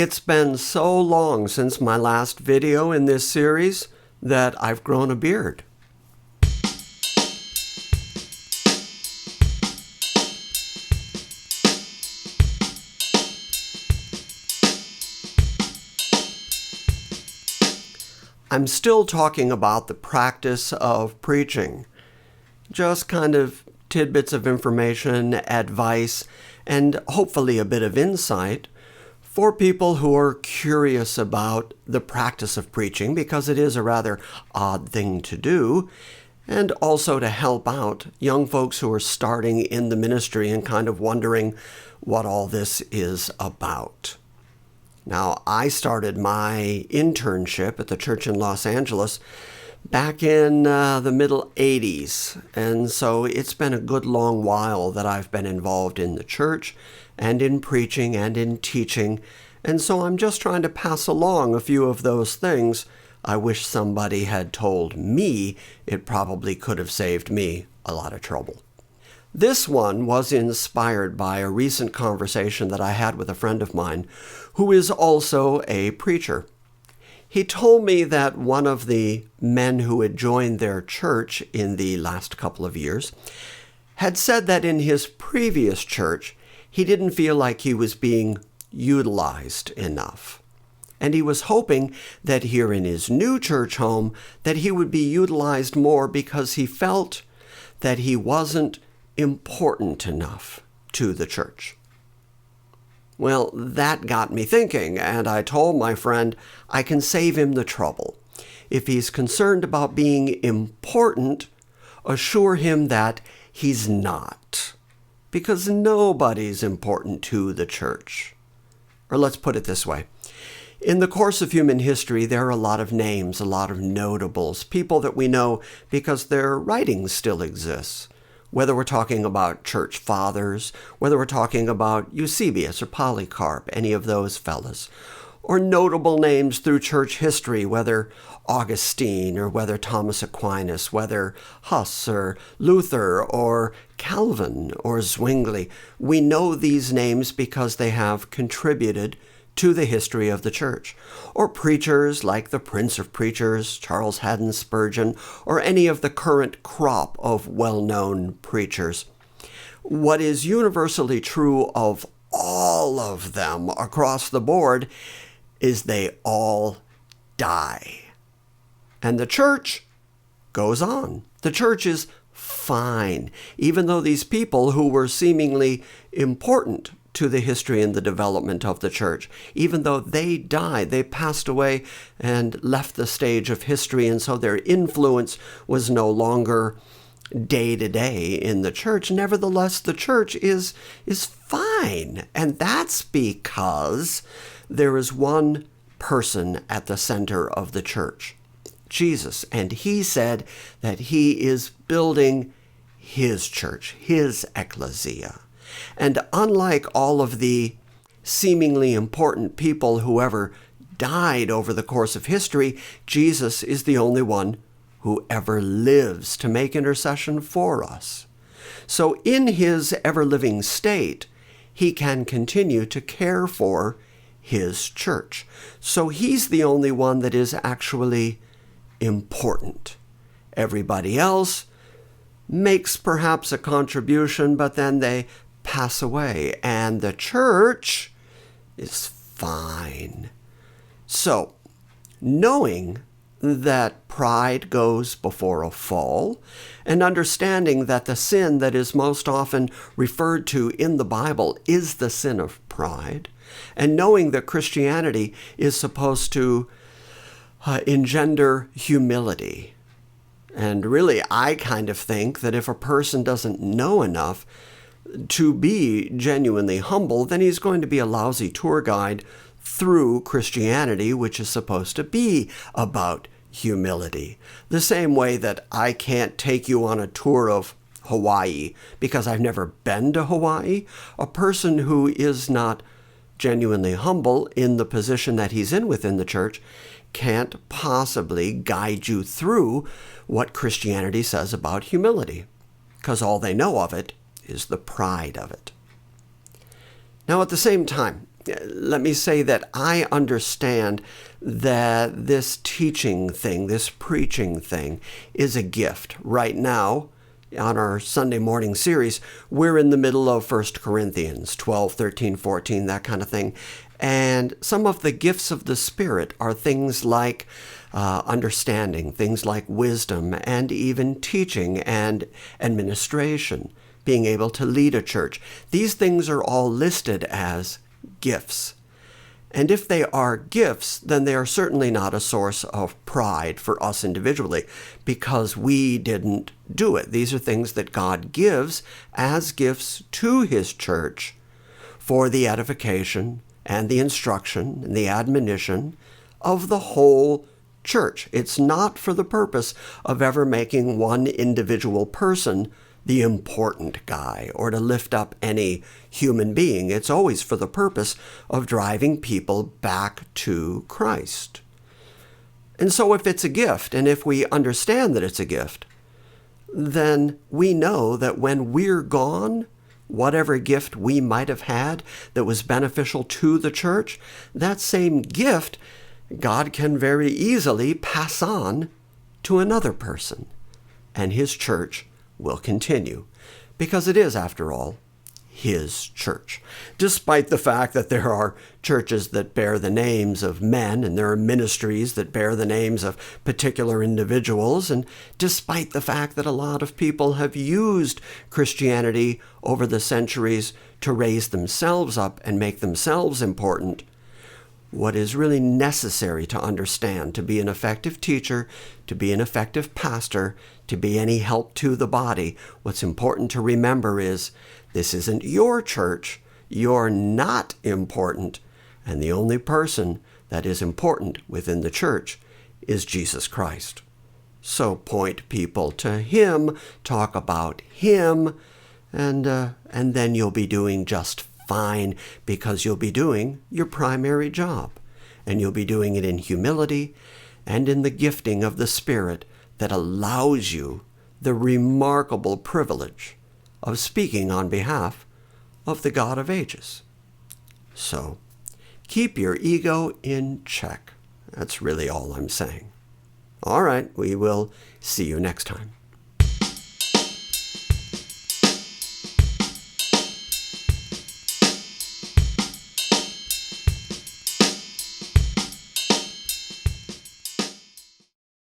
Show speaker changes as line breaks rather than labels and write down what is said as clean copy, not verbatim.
It's been so long since my last video in this series that I've grown a beard. I'm still talking about the practice of preaching. Just kind of tidbits of information, advice, and hopefully a bit of insight for people who are curious about the practice of preaching, because it is a rather odd thing to do, and also to help out young folks who are starting in the ministry and kind of wondering what all this is about. Now, I started my internship at the church in Los Angeles back in the middle 80s, and so it's been a good long while that I've been involved in the church and in preaching and in teaching, and so I'm just trying to pass along a few of those things I wish somebody had told me. It probably could have saved me a lot of trouble. This one was inspired by a recent conversation that I had with a friend of mine who is also a preacher. He told me that one of the men who had joined their church in the last couple of years had said that in his previous church, he didn't feel like he was being utilized enough. And he was hoping that here in his new church home, that he would be utilized more because he felt that he wasn't important enough to the church. Well, that got me thinking, and I told my friend I can save him the trouble. If he's concerned about being important, assure him that he's not, because nobody's important to the church. Or let's put it this way. In the course of human history, there are a lot of names, a lot of notables, people that we know because their writings still exist. Whether we're talking about church fathers, whether we're talking about Eusebius or Polycarp, any of those fellas, or notable names through church history, whether Augustine or whether Thomas Aquinas, whether Huss or Luther or Calvin or Zwingli. We know these names because they have contributed to the history of the church. Or preachers like the Prince of Preachers, Charles Haddon Spurgeon, or any of the current crop of well-known preachers. What is universally true of all of them across the board is they all die. And the church goes on. The church is fine, even though these people who were seemingly important to the history and the development of the church, even though they died, they passed away and left the stage of history, and so their influence was no longer day to day in the church. Nevertheless, the church is fine, and that's because there is one person at the center of the church, Jesus, and he said that he is building his church, his ecclesia. And unlike all of the seemingly important people who ever died over the course of history, Jesus is the only one who ever lives to make intercession for us. So in his ever-living state, he can continue to care for his church. So he's the only one that is actually important. Everybody else makes perhaps a contribution, but then they pass away, and the church is fine. So, knowing that pride goes before a fall, and understanding that the sin that is most often referred to in the Bible is the sin of pride, and knowing that Christianity is supposed to engender humility. And really, I kind of think that if a person doesn't know enough to be genuinely humble, then he's going to be a lousy tour guide through Christianity, which is supposed to be about humility. The same way that I can't take you on a tour of Hawaii because I've never been to Hawaii. A person who is not genuinely humble in the position that he's in within the church can't possibly guide you through what Christianity says about humility, because all they know of it is the pride of it. Now, at the same time, let me say that I understand that this teaching thing, this preaching thing, is a gift. Right now, on our Sunday morning series, we're in the middle of 1 Corinthians 12, 13, 14, that kind of thing. And some of the gifts of the Spirit are things like understanding, things like wisdom, and even teaching and administration, being able to lead a church. These things are all listed as gifts. And if they are gifts, then they are certainly not a source of pride for us individually because we didn't do it. These are things that God gives as gifts to His church for the edification and the instruction and the admonition of the whole church. It's not for the purpose of ever making one individual person the important guy or to lift up any human being. It's always for the purpose of driving people back to Christ. And so if it's a gift, and if we understand that it's a gift, then we know that when we're gone, whatever gift we might have had that was beneficial to the church, that same gift God can very easily pass on to another person, and His church will continue, because it is, after all, His church. Despite the fact that there are churches that bear the names of men, and there are ministries that bear the names of particular individuals, and despite the fact that a lot of people have used Christianity over the centuries to raise themselves up and make themselves important, what is really necessary to understand, to be an effective teacher, to be an effective pastor, to be any help to the body, what's important to remember is this isn't your church, you're not important, and the only person that is important within the church is Jesus Christ. So point people to Him, talk about Him, and then you'll be doing just fine, because you'll be doing your primary job, and you'll be doing it in humility and in the gifting of the Spirit that allows you the remarkable privilege of speaking on behalf of the God of ages. So, keep your ego in check. That's really all I'm saying. All right, we will see you next time.